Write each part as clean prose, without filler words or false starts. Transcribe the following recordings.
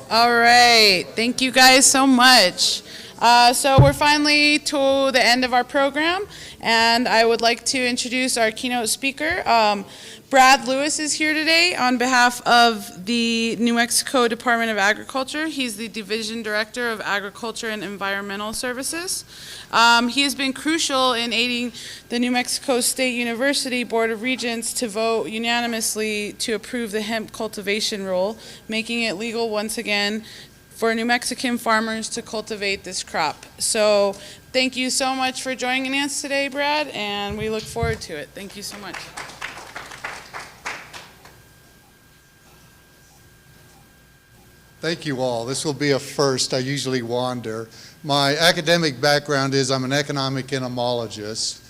All right. Thank you guys so much. So we're finally to the end of our program, and I would like to introduce our keynote speaker. Brad Lewis is here today on behalf of the New Mexico Department of Agriculture. He's the Division Director of Agriculture and Environmental Services. He has been crucial in aiding the New Mexico State University Board of Regents to vote unanimously to approve the hemp cultivation rule, making it legal once again for New Mexican farmers to cultivate this crop. So thank you so much for joining us today, Brad, and we look forward to it. Thank you so much. Thank you all. This will be a first. I usually wander. My academic background is I'm an economic entomologist,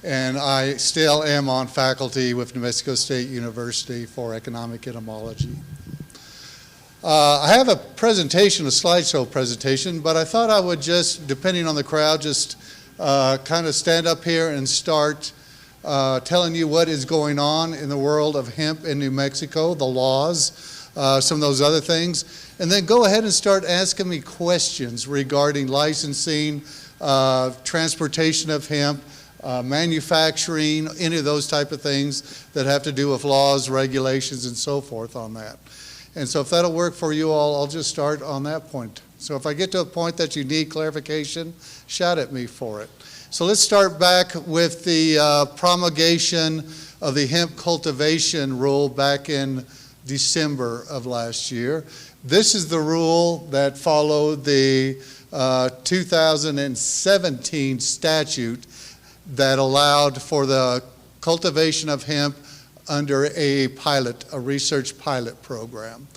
and I still am on faculty with New Mexico State University for economic entomology. I have a presentation, a slideshow presentation, but I thought I would just, depending on the crowd, just kind of stand up here and start telling you what is going on in the world of hemp in New Mexico, the laws, some of those other things. And then go ahead and start asking me questions regarding licensing, transportation of hemp, manufacturing, any of those type of things that have to do with laws, regulations, and so forth on that. And so if that'll work for you all, I'll just start on that point. So if I get to a point that you need clarification, shout at me for it. So let's start back with the promulgation of the hemp cultivation rule back in December of last year. This is the rule that followed the 2017 statute that allowed for the cultivation of hemp under a research pilot program.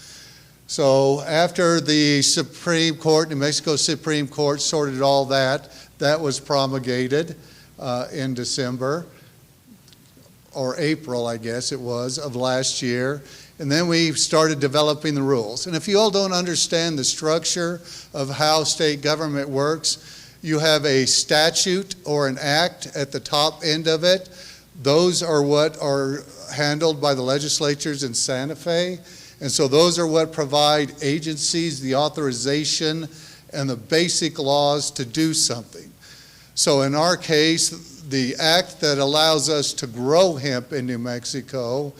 So after the Supreme Court, New Mexico Supreme Court sorted all that, that was promulgated in December, or April, I guess it was, of last year. And then we started developing the rules. And if you all don't understand the structure of how state government works, you have a statute or an act at the top end of it. Those are what are handled by the legislatures in Santa Fe. And so those are what provide agencies the authorization and the basic laws to do something. So in our case, the act that allows us to grow hemp in New Mexico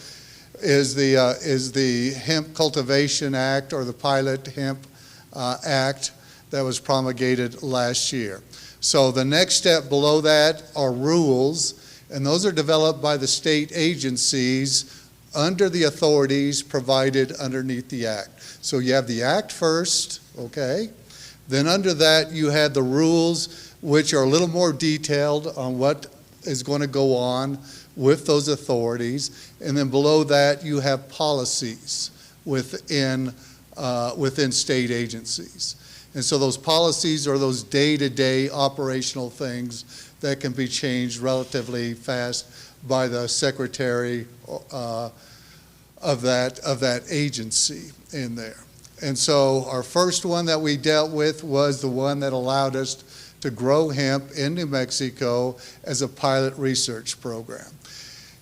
is the Hemp Cultivation Act, or the Pilot Hemp Act that was promulgated last year. So the next step below that are rules, and those are developed by the state agencies under the authorities provided underneath the act. So you have the act first, okay? Then under that you have the rules, which are a little more detailed on what is going to go on with those authorities. And then below that you have policies within state agencies. And so those policies are those day-to-day operational things that can be changed relatively fast by the secretary of that agency in there. And so our first one that we dealt with was the one that allowed us to grow hemp in New Mexico as a pilot research program.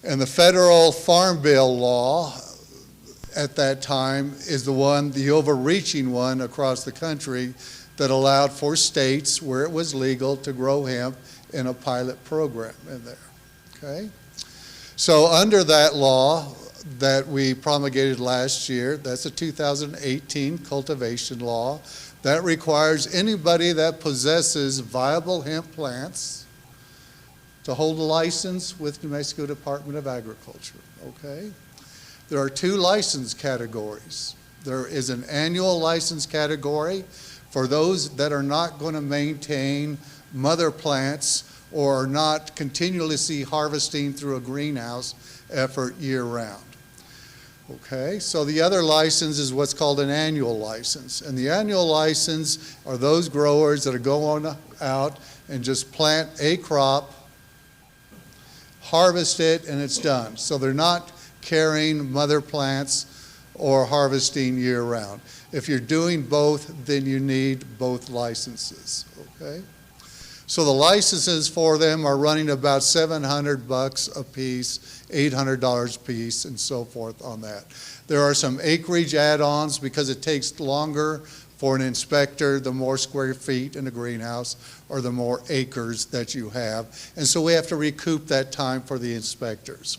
And the federal Farm Bill law at that time is the overreaching one across the country that allowed for states where it was legal to grow hemp in a pilot program in there, okay? So under that law that we promulgated last year, that's a 2018 cultivation law, that requires anybody that possesses viable hemp plants to hold a license with New Mexico Department of Agriculture, okay? There are two license categories. There is an annual license category for those that are not going to maintain mother plants or are not continuously harvesting through a greenhouse effort year-round. Okay, so the other license is what's called an annual license. And the annual license are those growers that are going out and just plant a crop, harvest it, and it's done. So they're not carrying mother plants or harvesting year-round. If you're doing both, then you need both licenses, okay? So the licenses for them are running about $700 a piece, $800 a piece, and so forth on that. There are some acreage add-ons because it takes longer for an inspector, the more square feet in a greenhouse or the more acres that you have. And so we have to recoup that time for the inspectors.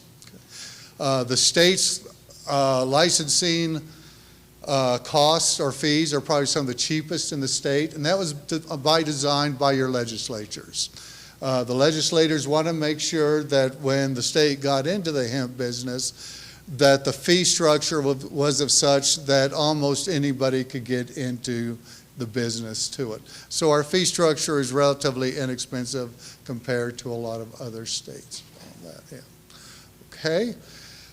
The state's licensing costs or fees are probably some of the cheapest in the state, and that was by design by your legislatures. The legislators want to make sure that when the state got into the hemp business, that the fee structure was of such that almost anybody could get into the business to it. So our fee structure is relatively inexpensive compared to a lot of other states. Okay,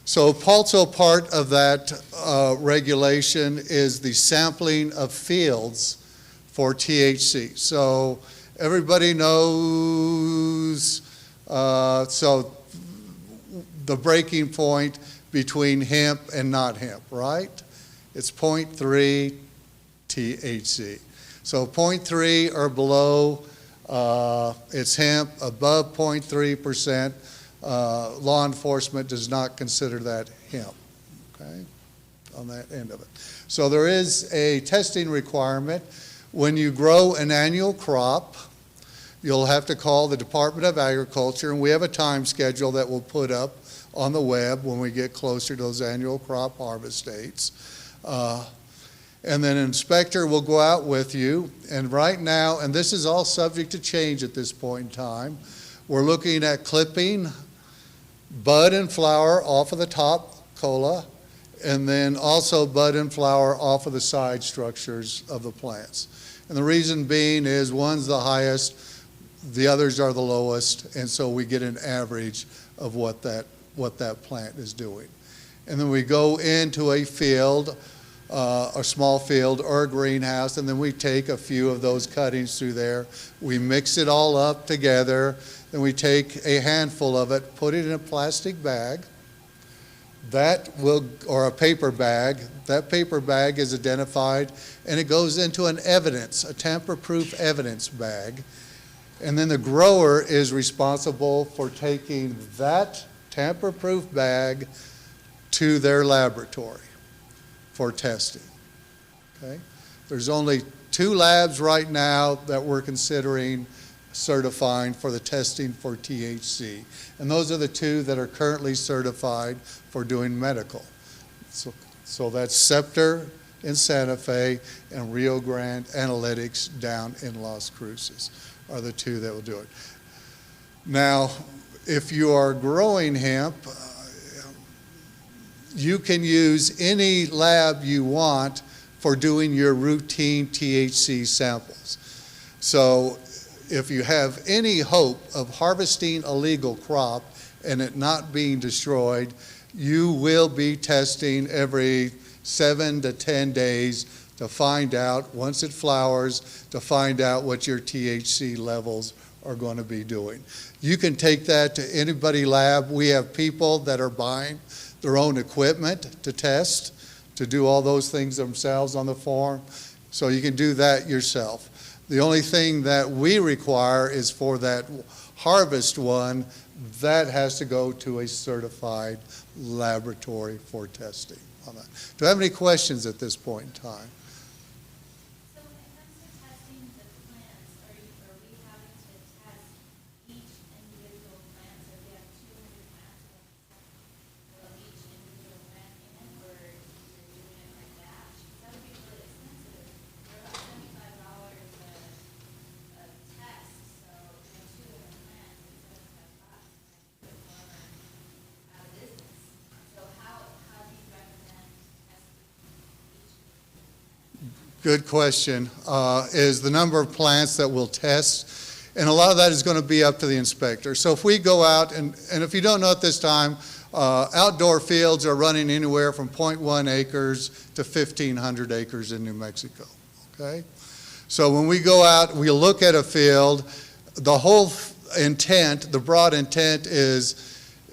so also part of that regulation is the sampling of fields for THC. So everybody knows, so the breaking point between hemp and not hemp, right? It's 0.3 THC. So 0.3 or below, it's hemp. Above 0.3%, law enforcement does not consider that hemp, okay, on that end of it. So there is a testing requirement. When you grow an annual crop, you'll have to call the Department of Agriculture, and we have a time schedule that we'll put up on the web when we get closer to those annual crop harvest dates. And then an inspector will go out with you, and right now, and this is all subject to change at this point in time, we're looking at clipping bud and flower off of the top cola, and then also bud and flower off of the side structures of the plants. And the reason being is one's the highest, the others are the lowest, and so we get an average of what that plant is doing. And then we go into a field, a small field or a greenhouse, and then we take a few of those cuttings through there. We mix it all up together, then we take a handful of it, put it in a plastic bag, or a paper bag. That paper bag is identified, and it goes into an evidence, a tamper-proof evidence bag. And then the grower is responsible for taking that tamper-proof bag to their laboratory for testing. Okay? There's only 2 labs right now that we're considering certifying for the testing for THC. And those are the 2 that are currently certified for doing medical. So that's Scepter in Santa Fe and Rio Grande Analytics down in Las Cruces are the 2 that will do it. Now, if you are growing hemp, you can use any lab you want for doing your routine THC samples. So if you have any hope of harvesting a legal crop and it not being destroyed, you will be testing every 7 to 10 days to find out, once it flowers, to find out what your THC levels are going to be doing. You can take that to anybody's lab. We have people that are buying their own equipment to test, to do all those things themselves on the farm. So you can do that yourself. The only thing that we require is for that harvest one, that has to go to a certified laboratory for testing on that. Do I have any questions at this point in time? Good question. Is the number of plants that we'll test, and a lot of that is going to be up to the inspector. So if we go out, and if you don't know at this time, outdoor fields are running anywhere from 0.1 acres to 1,500 acres in New Mexico, okay? So when we go out, we look at a field, the whole intent, the broad intent is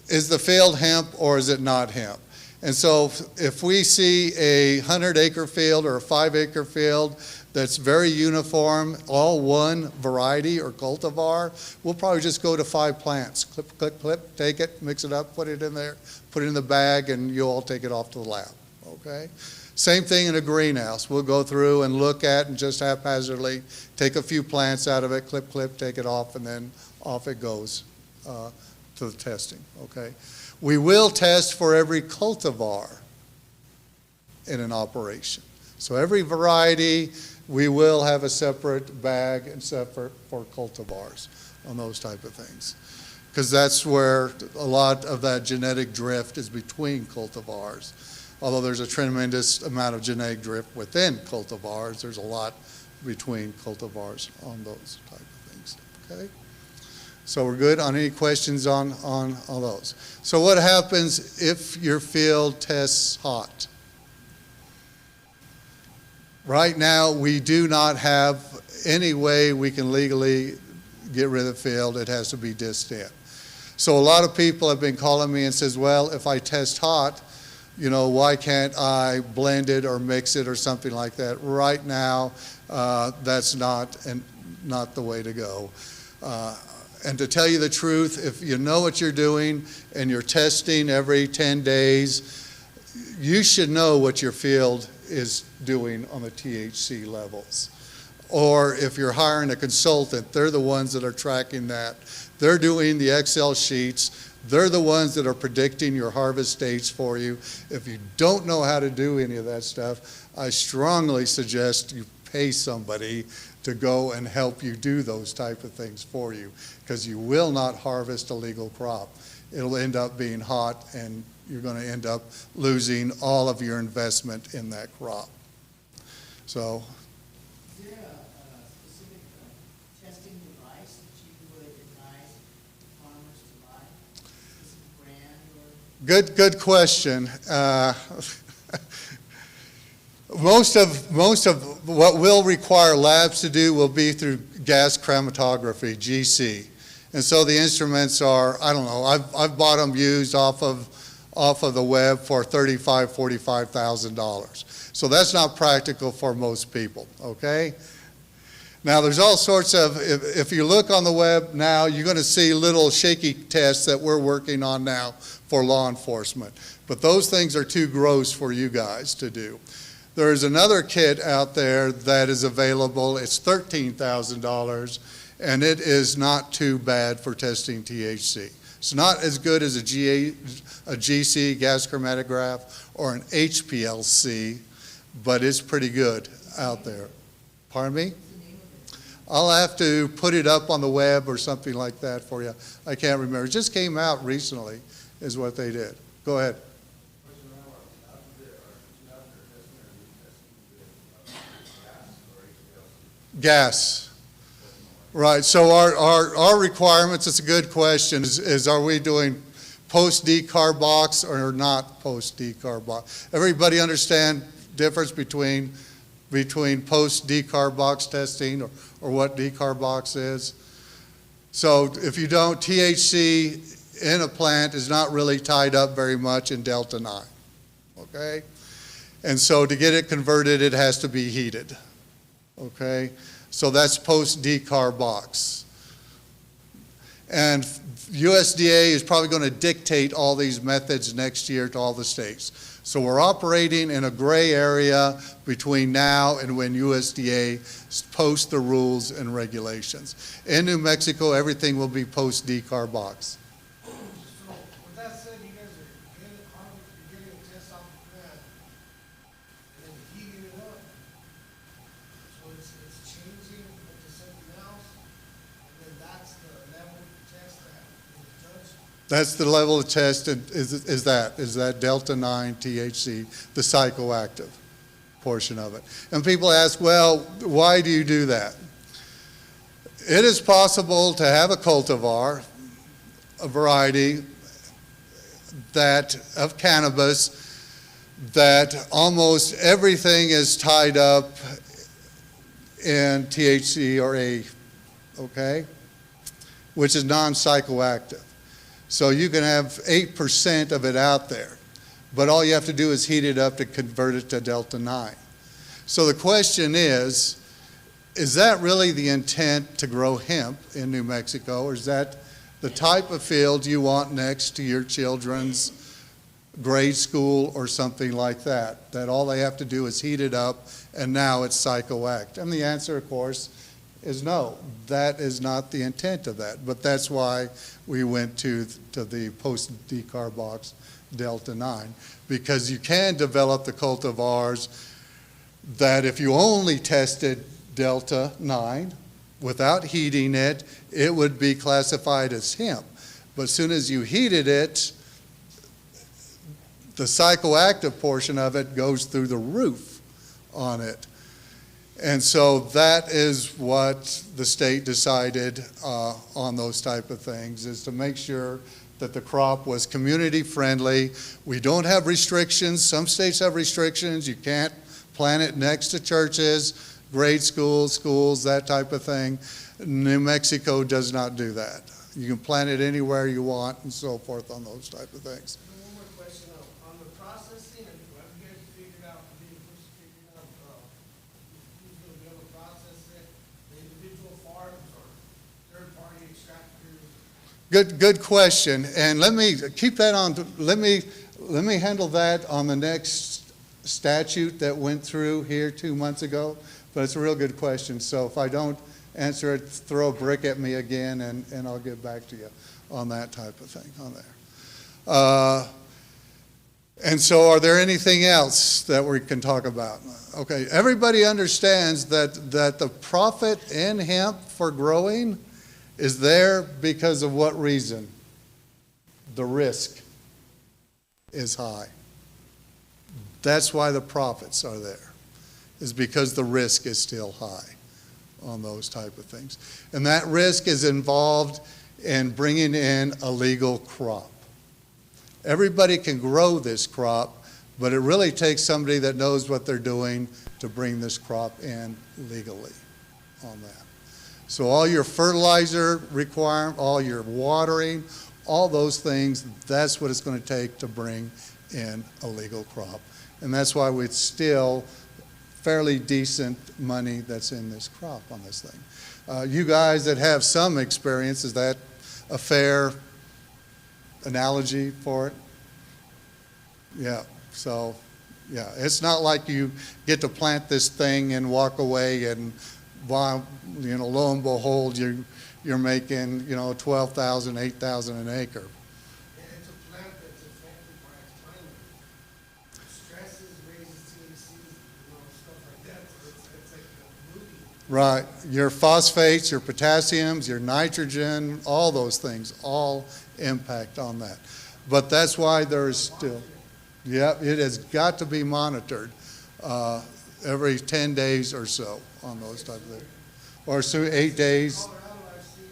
the field hemp or is it not hemp? And so if we see a 100-acre field or a 5-acre field that's very uniform, all one variety or cultivar, we'll probably just go to 5 plants. Clip, clip, clip, take it, mix it up, put it in there, put it in the bag, and you'll all take it off to the lab, okay? Same thing in a greenhouse. We'll go through and look at and just haphazardly take a few plants out of it, clip, clip, take it off, and then off it goes to the testing, okay? We will test for every cultivar in an operation. So every variety, we will have a separate bag and separate for cultivars on those type of things. Because that's where a lot of that genetic drift is between cultivars. Although there's a tremendous amount of genetic drift within cultivars, there's a lot between cultivars on those type of things, okay? So we're good on any questions on those. So what happens if your field tests hot? Right now, we do not have any way we can legally get rid of the field. It has to be dissed in. So a lot of people have been calling me and says, well, if I test hot, you know, why can't I blend it or mix it or something like that? Right now, that's not the way to go. And to tell you the truth, if you know what you're doing and you're testing every 10 days, you should know what your field is doing on the THC levels. Or if you're hiring a consultant, they're the ones that are tracking that. They're doing the Excel sheets. They're the ones that are predicting your harvest dates for you. If you don't know how to do any of that stuff, I strongly suggest you pay somebody to go and help you do those type of things for you, because you will not harvest a legal crop. It'll end up being hot, and you're going to end up losing all of your investment in that crop. So, is there a specific testing device that you would advise farmers to buy? A specific brand or? good question. Most of what will require labs to do will be through gas chromatography, GC. And so the instruments are, I don't know, I've bought them used off of the web for $35,000, $45,000. So that's not practical for most people, okay? Now there's all sorts of, if you look on the web now, you're going to see little shaky tests that we're working on now for law enforcement. But those things are too gross for you guys to do. There's another kit out there that is available. It's $13,000, and it is not too bad for testing THC. It's not as good as a GC, gas chromatograph, or an HPLC, but it's pretty good out there. Pardon me? I'll have to put it up on the web or something like that for you. I can't remember. It just came out recently is what they did. Go ahead. Gas. Right, so our requirements, it's a good question, is are we doing post-decarbox or not post-decarbox? Everybody understand difference between post-decarbox testing or what decarbox is? So if you don't, THC in a plant is not really tied up very much in Delta 9, okay? And so to get it converted, it has to be heated. Okay, so that's post-decarbox. And USDA is probably going to dictate all these methods next year to all the states. So we're operating in a gray area between now and when USDA posts the rules and regulations. In New Mexico, everything will be post-decarbox. That's the level of test, is that Delta 9 THC, the psychoactive portion of it. And people ask, well, why do you do that? It is possible to have a cultivar, a variety of cannabis, that almost everything is tied up in THC or A, okay, which is non-psychoactive. So you can have 8% of it out there. but all you have to do is heat it up to convert it to Delta 9. So the question is that really the intent to grow hemp in New Mexico, or is that the type of field you want next to your children's grade school or something like that, that all they have to do is heat it up and now it's psychoactive? And the answer, of course, is no. That is not the intent of that. But that's why we went to the post-decarbox Delta 9, because you can develop the cultivars that if you only tested Delta 9 without heating it, it would be classified as hemp. But as soon as you heated it, the psychoactive portion of it goes through the roof on it. And so that is what the state decided on those type of things, is to make sure that the crop was community friendly. We don't have restrictions. Some states have restrictions. You can't plant it next to churches, grade schools, that type of thing. New Mexico does not do that. You can plant it anywhere you want and so forth on those type of things. One more question, on the processing, have you guys figured out, who's going to be able to process it, the individual farms or third-party extractors? Good question, and let me keep that on. Let me handle that on the next statute that went through here 2 months ago. But it's a real good question. So if I don't answer it, throw a brick at me again, and I'll get back to you on that type of thing on there. And so, are there anything else that we can talk about? Okay, everybody understands that the profit in hemp for growing is there because of what reason? The risk is high. That's why the profits are there, is because the risk is still high on those type of things. And that risk is involved in bringing in a legal crop. Everybody can grow this crop, but it really takes somebody that knows what they're doing to bring this crop in legally on that. So all your fertilizer requirement, all your watering, all those things, that's what it's going to take to bring in a legal crop. And that's why it's still fairly decent money that's in this crop on this thing. You guys that have some experience, is that a fair analogy for it? Yeah, so yeah, it's not like you get to plant this thing and walk away and, lo and behold, you're making, $12,000, $8,000 an acre. And it's a plant that's affected by its climate. Stresses, raises THC, stuff like that. So it's like a movie. Right. Your phosphates, your potassiums, your nitrogen, all those things all impact on that. But that's why there's still, it has got to be monitored every 10 days or so on those type of things. Or so 8 days. Colorado, I've seen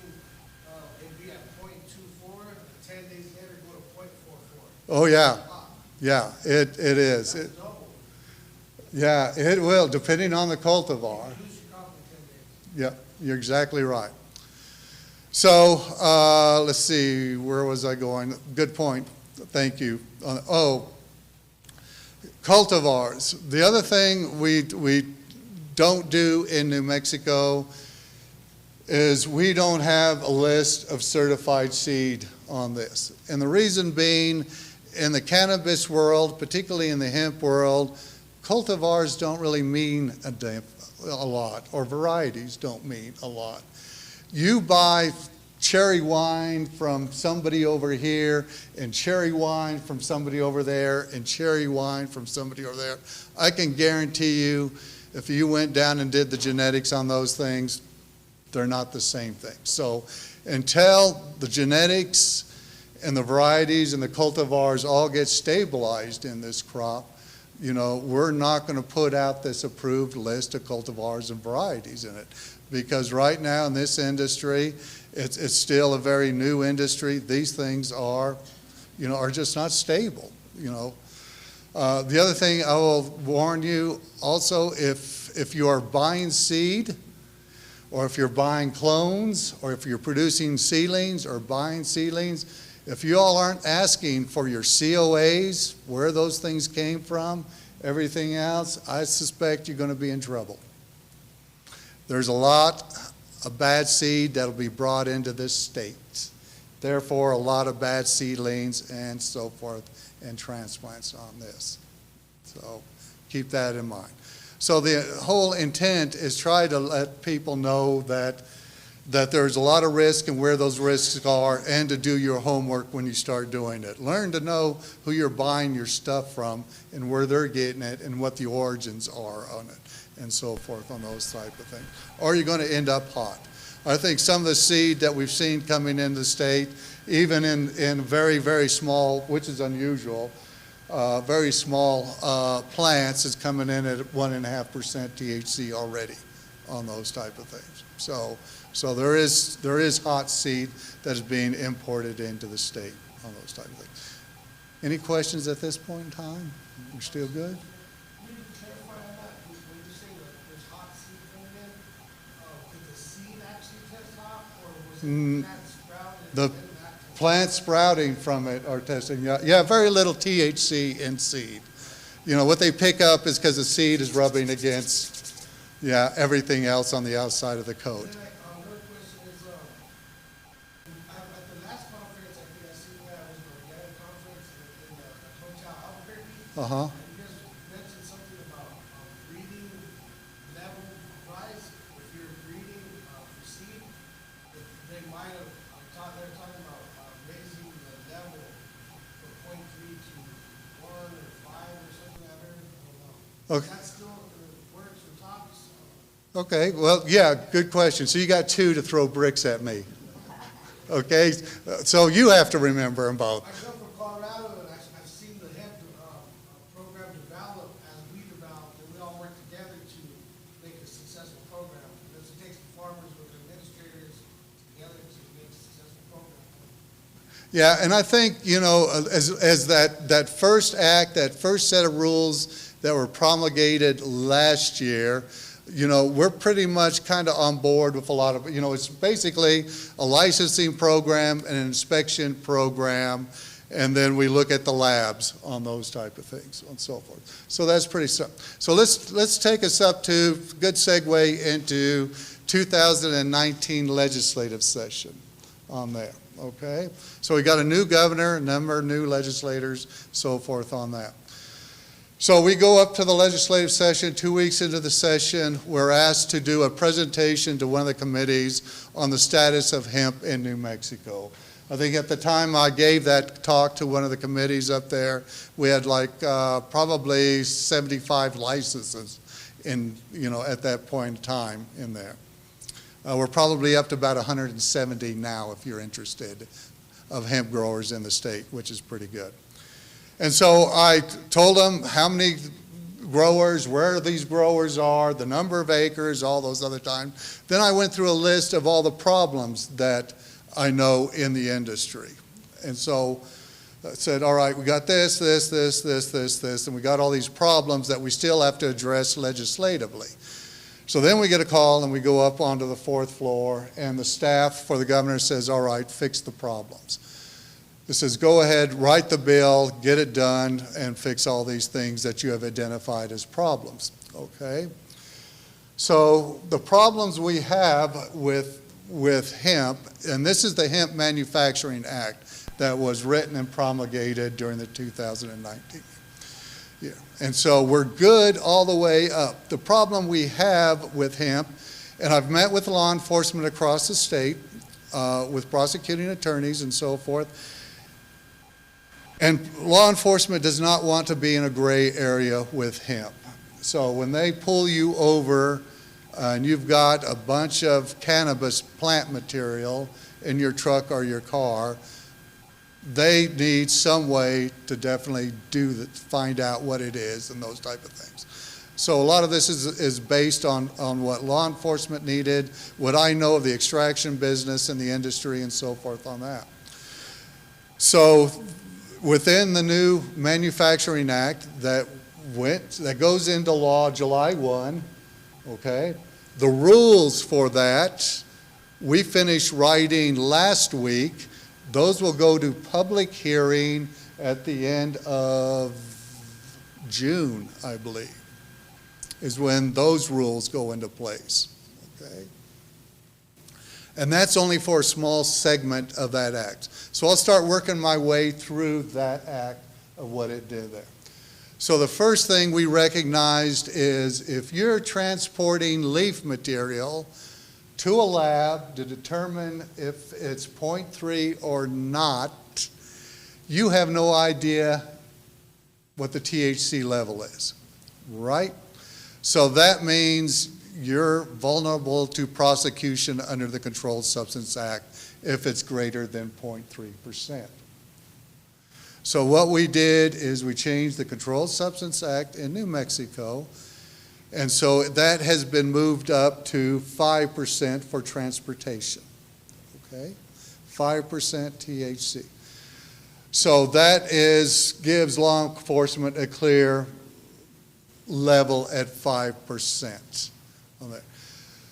it be at 0.24, 10 days later go to 0.44. Oh, yeah. Yeah, it is. That's double. Yeah, it will, depending on the cultivar. You lose your crop in 10 days. Yeah, you're exactly right. So let's see, where was I going? Good point. Thank you. Cultivars. The other thing we don't do in New Mexico is we don't have a list of certified seed on this. And the reason being, in the cannabis world, particularly in the hemp world, cultivars don't really mean a lot, or varieties don't mean a lot. You buy cherry wine from somebody over here, and cherry wine from somebody over there, and cherry wine from somebody over there. I can guarantee you, if you went down and did the genetics on those things, they're not the same thing. So until the genetics and the varieties and the cultivars all get stabilized in this crop, we're not going to put out this approved list of cultivars and varieties in it. Because right now in this industry, it's still a very new industry. These things are just not stable, The other thing I will warn you also, if you are buying seed, or if you're buying clones, or if you're producing seedlings or buying seedlings, If you all aren't asking for your COAs, where those things came from, everything else, I suspect you're going to be in trouble. There's a lot of bad seed that'll be brought into this state. Therefore, a lot of bad seedlings and so forth and transplants on this. So keep that in mind. So the whole intent is try to let people know that there's a lot of risk and where those risks are, and to do your homework when you start doing it. Learn to know who you're buying your stuff from and where they're getting it and what the origins are on it and so forth on those type of things. Or you're going to end up hot. I think some of the seed that we've seen coming into the state, even in very, very small, which is unusual, very small plants, is coming in at 1.5% THC already on those type of things. So there is hot seed that is being imported into the state on those type of things. Any questions at this point in time? We're still good? Can you clarify on that? When you say that there's hot seed coming in, did the seed actually test hot, or was it plant sprouted? The plants sprouting from it are testing. Yeah, very little THC in seed. You know, what they pick up is because the seed is rubbing against, everything else on the outside of the coat. Another question is, at the last conference, I think I seen that was an organic conference in the Hotel Albuquerque. Uh-huh. And you guys mentioned something about breeding level rise. If you're breeding for seed, they might have, they're talking about raising the level from 0.3 to 1 or 5 or something. I heard. I don't know. Okay. Is that still in the works or talks? Okay, well, yeah, good question. So you got two to throw bricks at me. Okay, so you have to remember them both. I come from Colorado, and I've seen the hemp program develop as we developed, and we all work together to make a successful program. Because it takes the farmers with the administrators together to make a successful program. Yeah, and I think, as that first act, that first set of rules that were promulgated last year, we're pretty much kind of on board with a lot of, it's basically a licensing program and an inspection program, and then we look at the labs on those type of things and so forth. So that's pretty simple. So let's take us up to, good segue into 2019 legislative session on there, okay? So we got a new governor, a number of new legislators, so forth on that. So we go up to the legislative session. 2 weeks into the session, we're asked to do a presentation to one of the committees on the status of hemp in New Mexico. I think at the time I gave that talk to one of the committees up there, we had probably 75 licenses at that point in time in there. We're probably up to about 170 now, if you're interested, of hemp growers in the state, which is pretty good. And so I told them how many growers, where these growers are, the number of acres, all those other times. Then I went through a list of all the problems that I know in the industry. And so I said, all right, we got this, and we got all these problems that we still have to address legislatively. So then we get a call and we go up onto the 4th floor, and the staff for the governor says, all right, fix the problems. It says, go ahead, write the bill, get it done, and fix all these things that you have identified as problems, okay? So the problems we have with hemp, and this is the Hemp Manufacturing Act that was written and promulgated during the 2019 year. And so we're good all the way up. The problem we have with hemp, and I've met with law enforcement across the state, with prosecuting attorneys and so forth, and law enforcement does not want to be in a gray area with hemp. So when they pull you over and you've got a bunch of cannabis plant material in your truck or your car, they need some way to definitely find out what it is and those type of things. So a lot of this is based on what law enforcement needed, what I know of the extraction business and the industry and so forth on that. So within the new Manufacturing Act that goes into law July 1, okay, the rules for that we finished writing last week, Those will go to public hearing at the end of June, I believe, is when those rules go into place, okay? And that's only for a small segment of that act. So I'll start working my way through that act of what it did there. So the first thing we recognized is if you're transporting leaf material to a lab to determine if it's 0.3 or not, you have no idea what the THC level is, right? So that means you're vulnerable to prosecution under the Controlled Substance Act if it's greater than 0.3%. So what we did is we changed the Controlled Substance Act in New Mexico, and so that has been moved up to 5% for transportation, okay? 5% THC. So that gives law enforcement a clear level at 5% on that.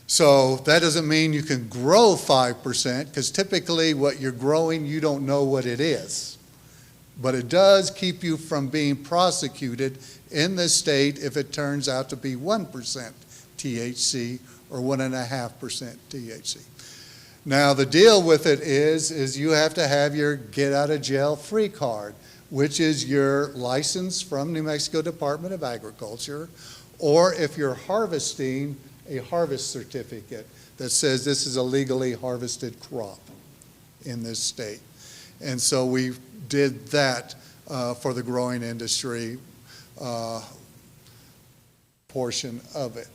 So that doesn't mean you can grow 5%, because typically what you're growing, you don't know what it is. But it does keep you from being prosecuted in this state if it turns out to be 1% THC or 1.5% THC. Now the deal with it is you have to have your get out of jail free card, which is your license from New Mexico Department of Agriculture, or if you're harvesting, a harvest certificate that says this is a legally harvested crop in this state. And so we did that for the growing industry portion of it.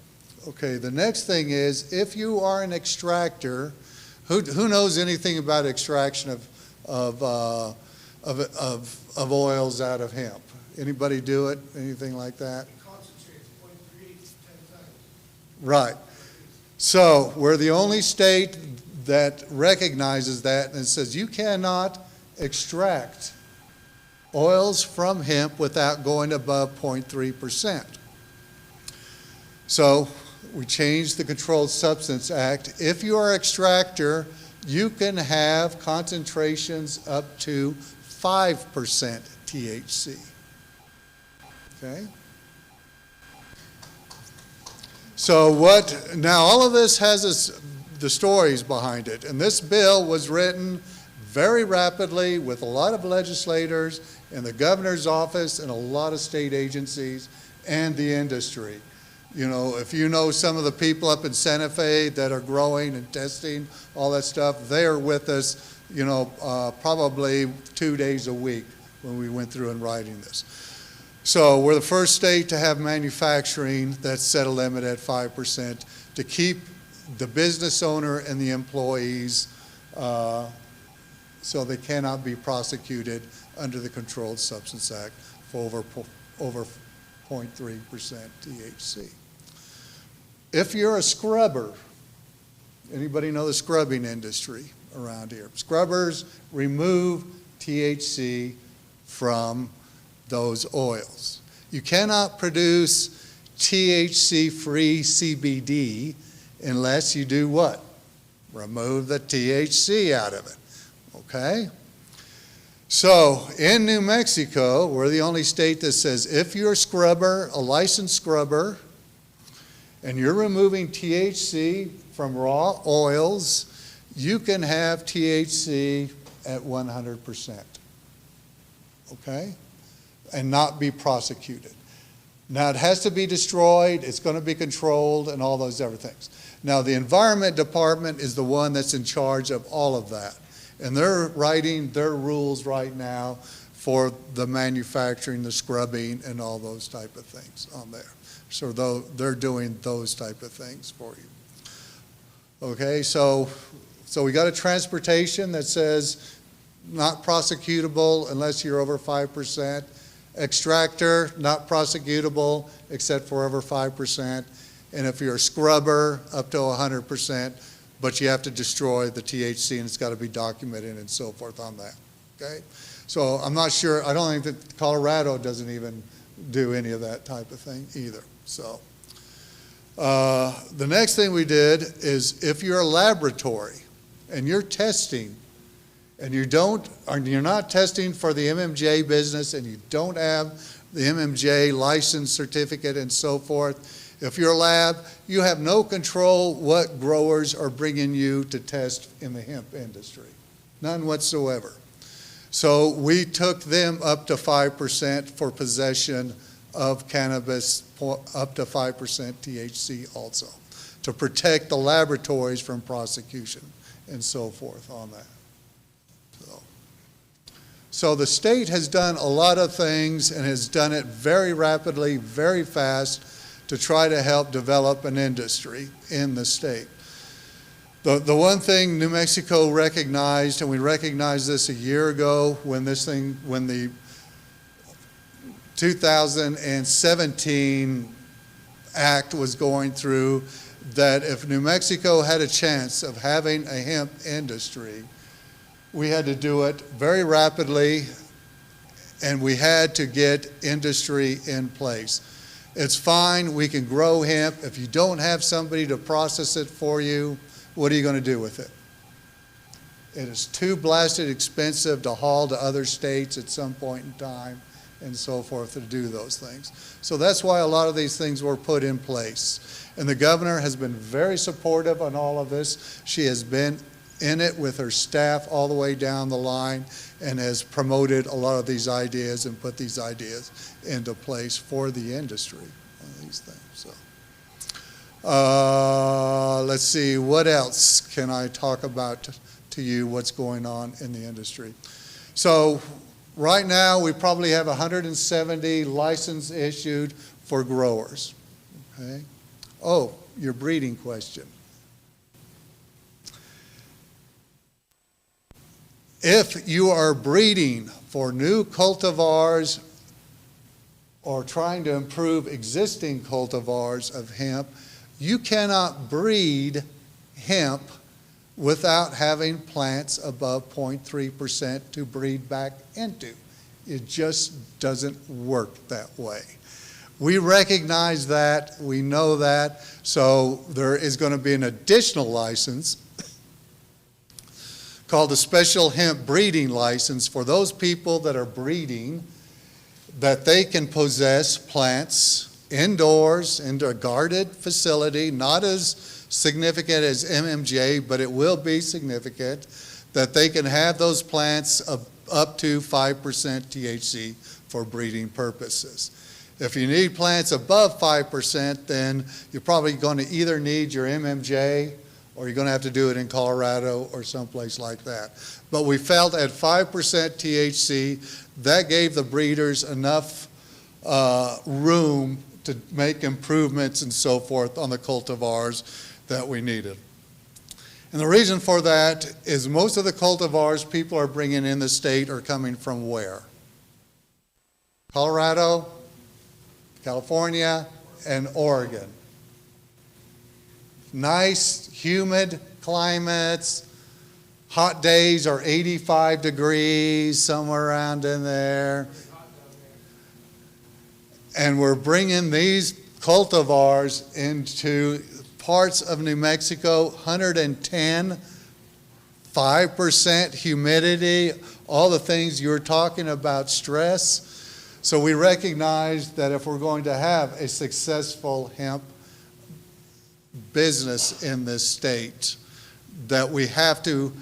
Okay, the next thing is if you are an extractor, who knows anything about extraction of oils out of hemp? Anybody do it? Anything like that? It concentrates 0.3 to 10 times. Right. So we're the only state that recognizes that and says you cannot extract oils from hemp without going above 0.3%. So we changed the Controlled Substance Act. If you are an extractor, you can have concentrations up to 5% THC. Okay? So now all of this has the stories behind it. And this bill was written very rapidly with a lot of legislators in the governor's office and a lot of state agencies and the industry. You know, if you know some of the people up in Santa Fe that are growing and testing, all that stuff, they are with us, you know, probably 2 days a week when we went through and writing this. So we're the first state to have manufacturing that set a limit at 5% to keep the business owner and the employees so they cannot be prosecuted under the Controlled Substance Act for over 0.3% THC. If you're a scrubber, anybody know the scrubbing industry around here? Scrubbers remove THC from those oils. You cannot produce THC-free CBD unless you do what? Remove the THC out of it, okay? So in New Mexico, we're the only state that says if you're a scrubber, a licensed scrubber, and you're removing THC from raw oils, you can have THC at 100%, okay? And not be prosecuted. Now it has to be destroyed, it's going to be controlled, and all those other things. Now the Environment Department is the one that's in charge of all of that. And they're writing their rules right now for the manufacturing, the scrubbing, and all those type of things on there. So they're doing those type of things for you. Okay, so we got a transportation that says not prosecutable unless you're over 5%. Extractor, not prosecutable except for over 5%. And if you're a scrubber, up to 100%, but you have to destroy the THC and it's got to be documented and so forth on that, okay? So I'm not sure, I don't think that Colorado doesn't even do any of that type of thing either. So the next thing we did is if you're a laboratory and you're testing and you're not testing for the MMJ business, and you don't have the MMJ license certificate and so forth, if you're a lab, you have no control what growers are bringing you to test in the hemp industry. None whatsoever. So we took them up to 5% for possession of cannabis, up to 5% THC also, to protect the laboratories from prosecution and so forth on that. So the state has done a lot of things and has done it very rapidly, very fast to try to help develop an industry in the state. The one thing New Mexico recognized, and we recognized this a year ago when the 2017 act was going through, that if New Mexico had a chance of having a hemp industry, we had to do it very rapidly, and we had to get industry in place. It's fine, we can grow hemp. If you don't have somebody to process it for you, what are you going to do with it? It is too blasted expensive to haul to other states at some point in time and so forth to do those things. So that's why a lot of these things were put in place. And the governor has been very supportive on all of this. She has been in it with her staff all the way down the line and has promoted a lot of these ideas and put these ideas into place for the industry on these things. So, let's see, what else can I talk about to you, what's going on in the industry? So right now we probably have 170 licenses issued for growers. Okay. Oh, your breeding question. If you are breeding for new cultivars or trying to improve existing cultivars of hemp, you cannot breed hemp without having plants above 0.3% to breed back into. It just doesn't work that way. We recognize that, we know that, so there is going to be an additional license called a special hemp breeding license for those people that are breeding, that they can possess plants indoors in a guarded facility, not as significant as MMJ, but it will be significant, that they can have those plants up to 5% THC for breeding purposes. If you need plants above 5%, then you're probably going to either need your MMJ or you're going to have to do it in Colorado or someplace like that. But we felt at 5% THC, that gave the breeders enough room to make improvements and so forth on the cultivars that we needed. And the reason for that is most of the cultivars people are bringing in the state are coming from where? Colorado, California, and Oregon. Nice, humid climates. Hot days are 85 degrees, somewhere around in there. And we're bringing these cultivars into parts of New Mexico, 110, 5% humidity, all the things you were talking about, stress. So we recognize that if we're going to have a successful hemp business in this state, that we have to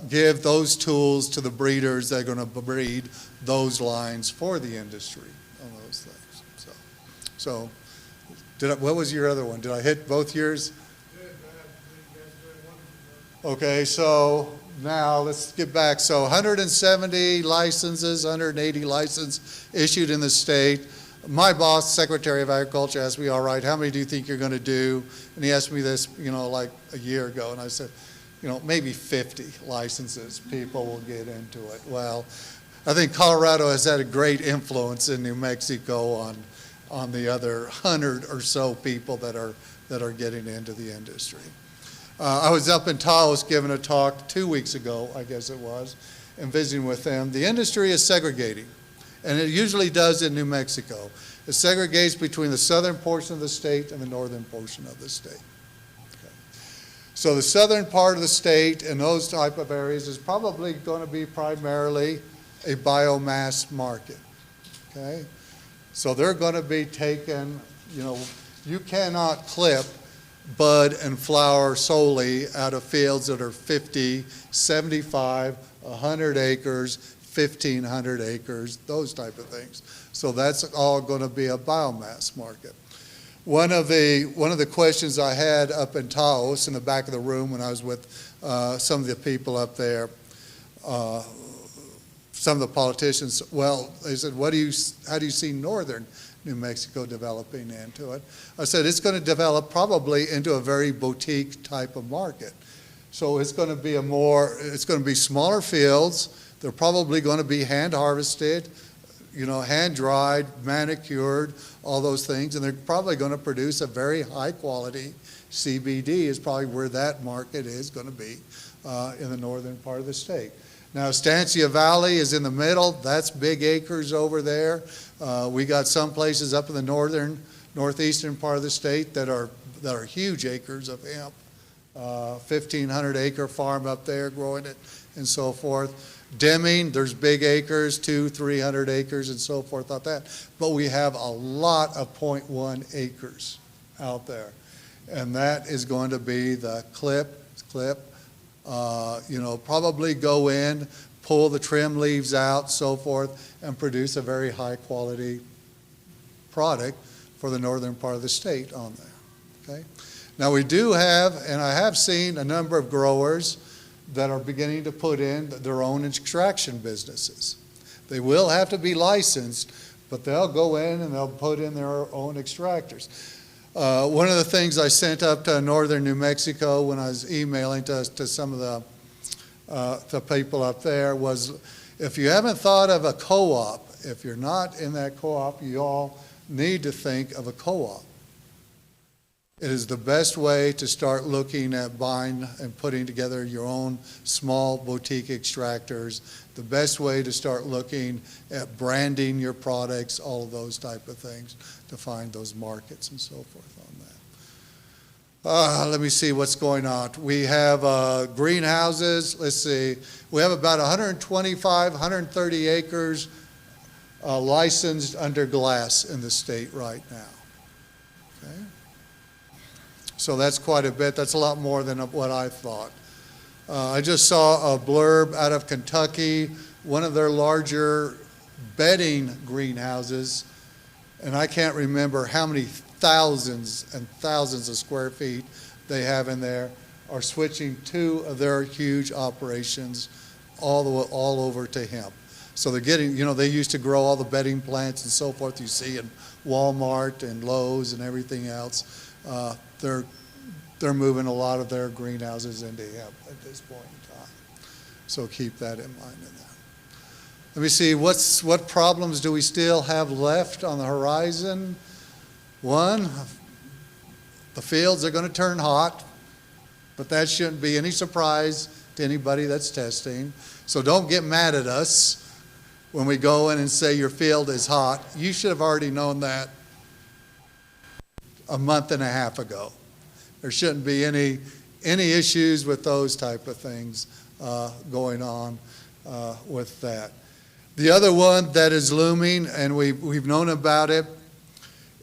give those tools to the breeders that are going to breed those lines for the industry on those things. So what was your other one? Did I hit both yours? Okay, so now let's get back. So 170 licenses, 180 licenses issued in the state. My boss, Secretary of Agriculture, asked me, all right, how many do you think you're going to do? And he asked me this, like a year ago, and I said, maybe 50 licenses people will get into it. Well, I think Colorado has had a great influence in New Mexico on the other 100 or so people that are getting into the industry. I was up in Taos giving a talk 2 weeks ago, I guess it was, and visiting with them. The industry is segregating, and it usually does in New Mexico. It segregates between the southern portion of the state and the northern portion of the state. Okay. So the southern part of the state and those type of areas is probably going to be primarily a biomass market, okay? So they're going to be taken, you cannot clip bud and flower solely out of fields that are 50, 75, 100 acres, 1,500 acres, those type of things. So that's all going to be a biomass market. One of the questions I had up in Taos in the back of the room when I was with some of the people up there, some of the politicians, they said, how do you see northern New Mexico developing into it? I said, it's going to develop probably into a very boutique type of market. So it's going to be smaller fields. They're probably going to be hand harvested, hand dried, manicured, all those things, and they're probably going to produce a very high quality CBD is probably where that market is going to be in the northern part of the state. Now, Estancia Valley is in the middle. That's big acres over there. We got some places up in the northeastern part of the state that are huge acres of hemp. 1,500 acre farm up there growing it and so forth. Deming, there's big acres, 200-300 acres and so forth like that. But we have a lot of 0.1 acres out there. And that is going to be the clip, probably go in, pull the trim leaves out, so forth, and produce a very high quality product for the northern part of the state on there, okay? Now we do have, and I have seen a number of growers that are beginning to put in their own extraction businesses. They will have to be licensed, but they'll go in and they'll put in their own extractors. One of the things I sent up to northern New Mexico when I was emailing to some of the people up there was, if you haven't thought of a co-op, if you're not in that co-op, you all need to think of a co-op. It is the best way to start looking at buying and putting together your own small boutique extractors, the best way to start looking at branding your products, all of those type of things, to find those markets and so forth on that. Let me see what's going on. We have greenhouses. Let's see. We have about 125, 130 acres licensed under glass in the state right now. Okay. So that's quite a bit. That's a lot more than what I thought. I just saw a blurb out of Kentucky, one of their larger bedding greenhouses, and I can't remember how many thousands and thousands of square feet they have in there, are switching 2 of their huge operations all over to hemp. So they're getting, they used to grow all the bedding plants and so forth you see in Walmart and Lowe's and everything else. They're moving a lot of their greenhouses into hemp at this point in time. So keep that in mind in that. Let me see, what problems do we still have left on the horizon? One, the fields are going to turn hot, but that shouldn't be any surprise to anybody that's testing. So don't get mad at us when we go in and say your field is hot. You should have already known that a month and a half ago. There shouldn't be any issues with those type of things going on with that. The other one that is looming, and we've known about it,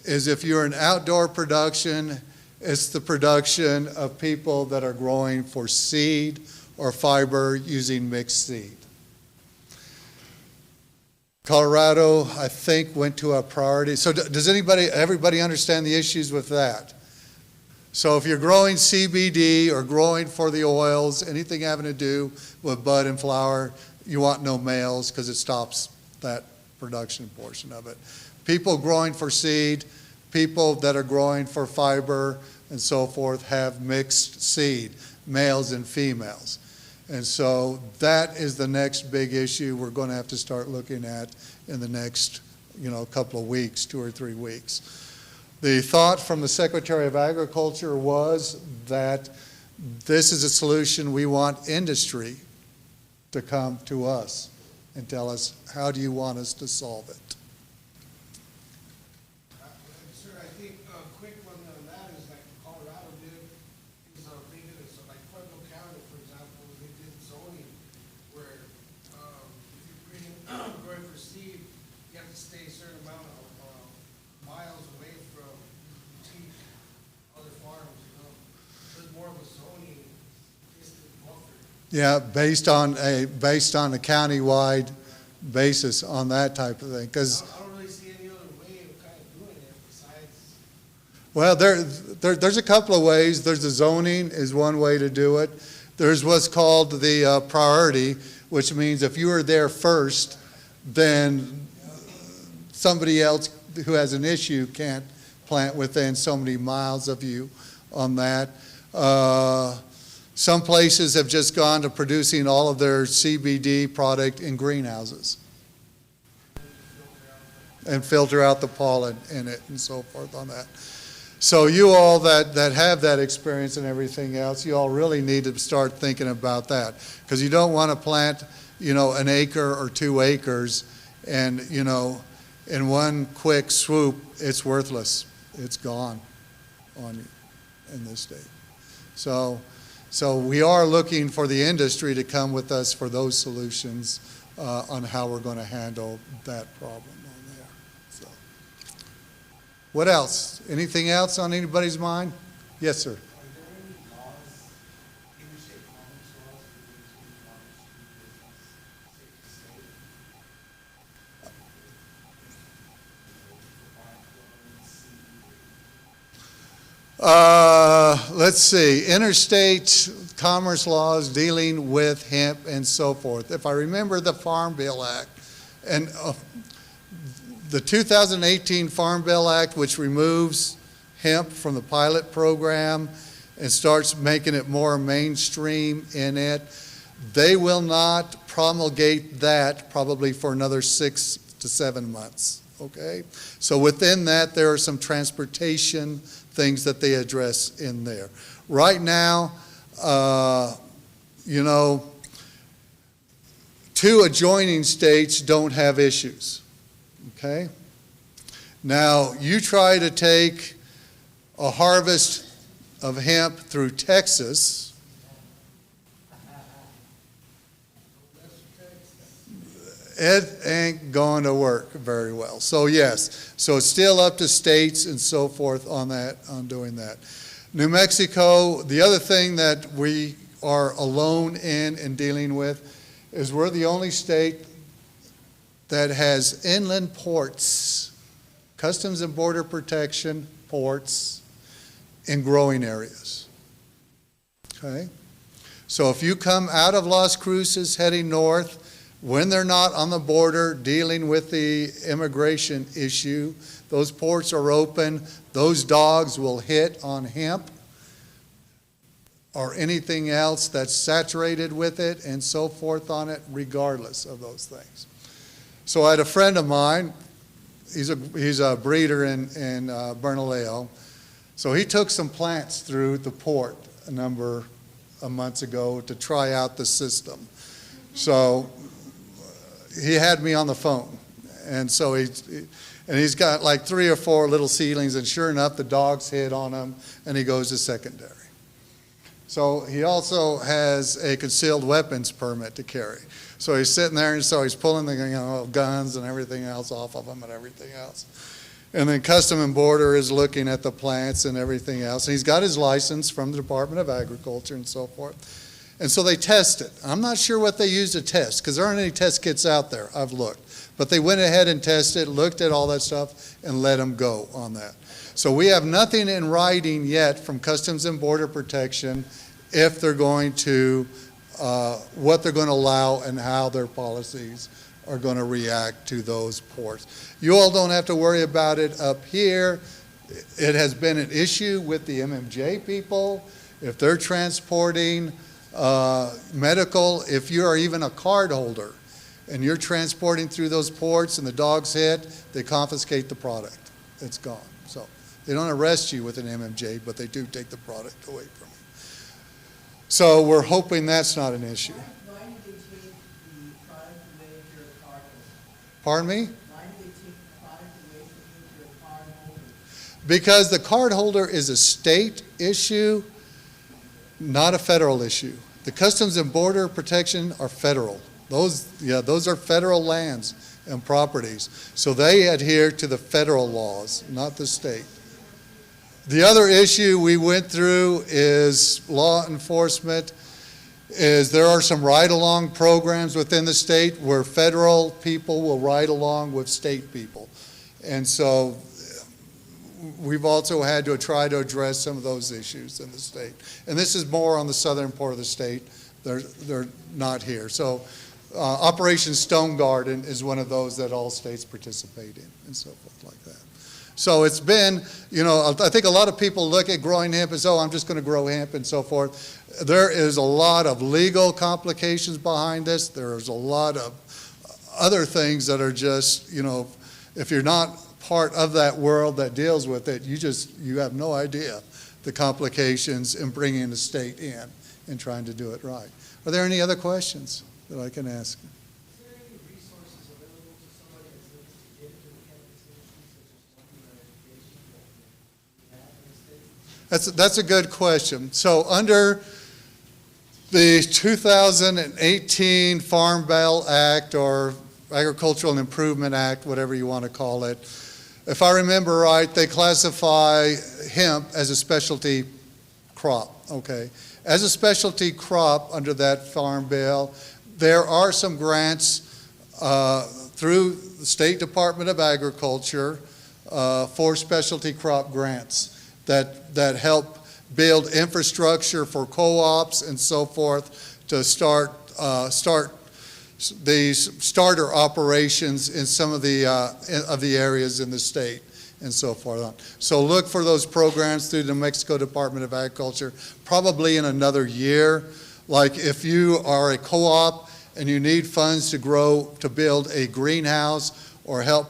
is if you're in outdoor production, it's the production of people that are growing for seed or fiber using mixed seed. Colorado, I think, went to a priority. So does everybody understand the issues with that? So if you're growing CBD or growing for the oils, anything having to do with bud and flower, you want no males because it stops that production portion of it. People growing for seed, people that are growing for fiber and so forth have mixed seed, males and females. And so that is the next big issue we're going to have to start looking at in the next, couple of weeks, 2 or 3 weeks. The thought from the Secretary of Agriculture was that this is a solution we want industry to come to us and tell us, how do you want us to solve it? Sir, I think a quick one on that is like Colorado did because I'm thinking of, so like Pueblo County, for example, they did zoning where, if you're breeding, growing for seed, you have to stay a certain amount of, miles away from boutique other farms, you know? So it's more of a zoning distance buffer. Yeah, based on a countywide basis on that type of thing, because I don't really see any other way of kind of doing it besides, well, there's a couple of ways. There's the zoning is one way to do it. There's what's called the priority, which means if you are there first, then somebody else who has an issue can't plant within so many miles of you on that. Some places have just gone to producing all of their CBD product in greenhouses and filter out the pollen in it and so forth on that. So you all that have that experience and everything else, you all really need to start thinking about that, because you don't want to plant, an acre or 2 acres and, in one quick swoop, it's worthless. It's gone on you in this state. So we are looking for the industry to come with us for those solutions on how we're going to handle that problem on there. So, what else? Anything else on anybody's mind? Yes, sir. are there any laws, interstate commerce laws related to farmers to business, safe to say? Let's see, interstate commerce laws dealing with hemp and so forth. If I remember the Farm Bill Act, and the 2018 Farm Bill Act, which removes hemp from the pilot program and starts making it more mainstream in it, they will not promulgate that probably for another 6 to 7 months, okay? So within that, there are some transportation things that they address in there. Right now, 2 adjoining states don't have issues, okay? Now, you try to take a harvest of hemp through Texas, it ain't going to work very well. So yes, so it's still up to states and so forth on that, on doing that. New Mexico, the other thing that we are alone in dealing with is we're the only state that has inland ports, Customs and Border Protection ports in growing areas. Okay? So if you come out of Las Cruces heading north, when they're not on the border dealing with the immigration issue, those ports are open. Those dogs will hit on hemp or anything else that's saturated with it and so forth on it, regardless of those things. So I had a friend of mine, he's a breeder in Bernalillo. So he took some plants through the port a number of months ago to try out the system. So he had me on the phone, and so he's got like 3 or 4 little seedlings, and sure enough, the dogs hit on them, and he goes to secondary. So he also has a concealed weapons permit to carry. So he's sitting there, and so he's pulling the guns and everything else off of them and everything else. And then Custom and Border is looking at the plants and everything else. And he's got his license from the Department of Agriculture and so forth. And so they test it. I'm not sure what they use to test, because there aren't any test kits out there. I've looked. But they went ahead and tested, looked at all that stuff, and let them go on that. So we have nothing in writing yet from Customs and Border Protection if they're going to, what they're going to allow and how their policies are going to react to those ports. You all don't have to worry about it up here. It has been an issue with the MMJ people. If they're transporting medical, if you are even a card holder and you're transporting through those ports and the dogs hit, they confiscate the product. It's gone. So they don't arrest you with an MMJ, but they do take the product away from you. So we're hoping that's not an issue. Why did they take the product away if you're a card holder? Pardon me? Why did they take the product away from you if you're a card holder? Because the card holder is a state issue not a federal issue. The Customs and Border Protection are federal. Those are federal lands and properties. So they adhere to the federal laws, not the state. The other issue we went through is law enforcement. There are some ride-along programs within the state where federal people will ride along with state people. And so we've also had to try to address some of those issues in the state. And this is more on the southern part of the state. They're not here. So Operation Stone Garden is one of those that all states participate in and so forth like that. So it's been, I think a lot of people look at growing hemp as, I'm just going to grow hemp and so forth. There is a lot of legal complications behind this. There's a lot of other things that are just, if you're not part of that world that deals with it, you have no idea the complications in bringing the state in and trying to do it right. Are there any other questions that I can ask? Is there any resources available to somebody that's looking to get into the cannabis industry, such as one education that we have in the state? That's a good question. So under the 2018 Farm Bill Act or Agricultural Improvement Act, whatever you want to call it, if I remember right, they classify hemp as a specialty crop, okay? As a specialty crop under that farm bill, there are some grants through the State Department of Agriculture for specialty crop grants that help build infrastructure for co-ops and so forth to start these starter operations in some of the areas in the state and so forth on. So look for those programs through the New Mexico Department of Agriculture probably in another year. Like if you are a co-op and you need funds to build a greenhouse or help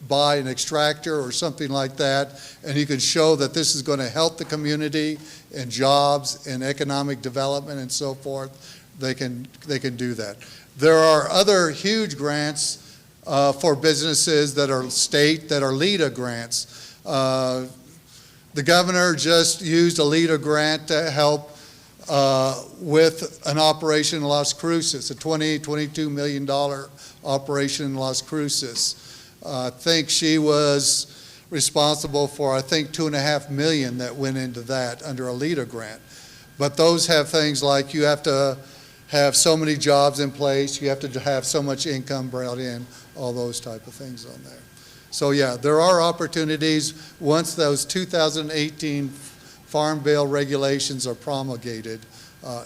buy an extractor or something like that, and you can show that this is going to help the community and jobs and economic development and so forth, they can do that. There are other huge grants for businesses that are state, that are LEDA grants. The governor just used a LEDA grant to help with an operation in Las Cruces, a $22 million operation in Las Cruces. I think she was responsible for, $2.5 million that went into that under a LEDA grant. But those have things like you have to have so many jobs in place, you have to have so much income brought in, all those type of things on there. So yeah, there are opportunities once those 2018 Farm Bill regulations are promulgated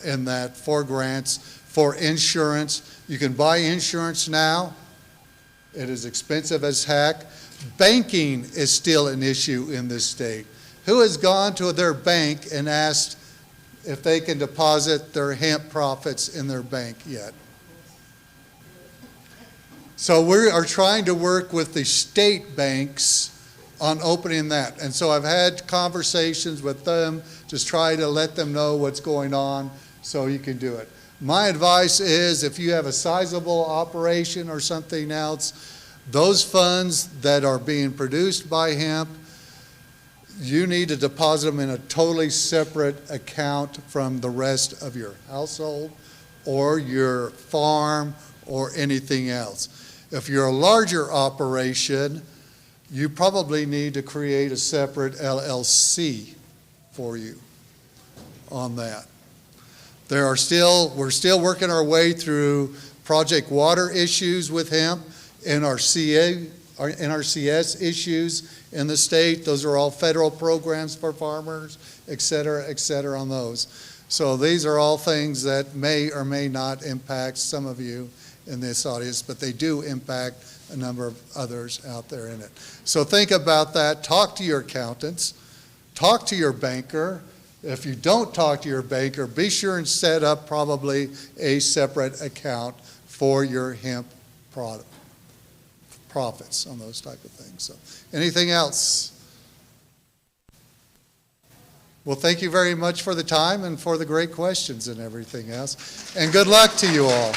in that for grants, for insurance. You can buy insurance now. It is expensive as heck. Banking is still an issue in this state. Who has gone to their bank and asked if they can deposit their hemp profits in their bank yet? So we are trying to work with the state banks on opening that. And so I've had conversations with them, just try to let them know what's going on so you can do it. My advice is if you have a sizable operation or something else, those funds that are being produced by hemp, you need to deposit them in a totally separate account from the rest of your household or your farm or anything else. If you're a larger operation, you probably need to create a separate LLC for you on that. We're still working our way through Project Water issues with hemp, NRCS issues in the state. Those are all federal programs for farmers, et cetera, on those. So these are all things that may or may not impact some of you in this audience, but they do impact a number of others out there in it. So think about that. Talk to your accountants. Talk to your banker. If you don't talk to your banker, be sure and set up probably a separate account for your hemp profits on those type of things. So anything else? Well, thank you very much for the time and for the great questions and everything else. And good luck to you all.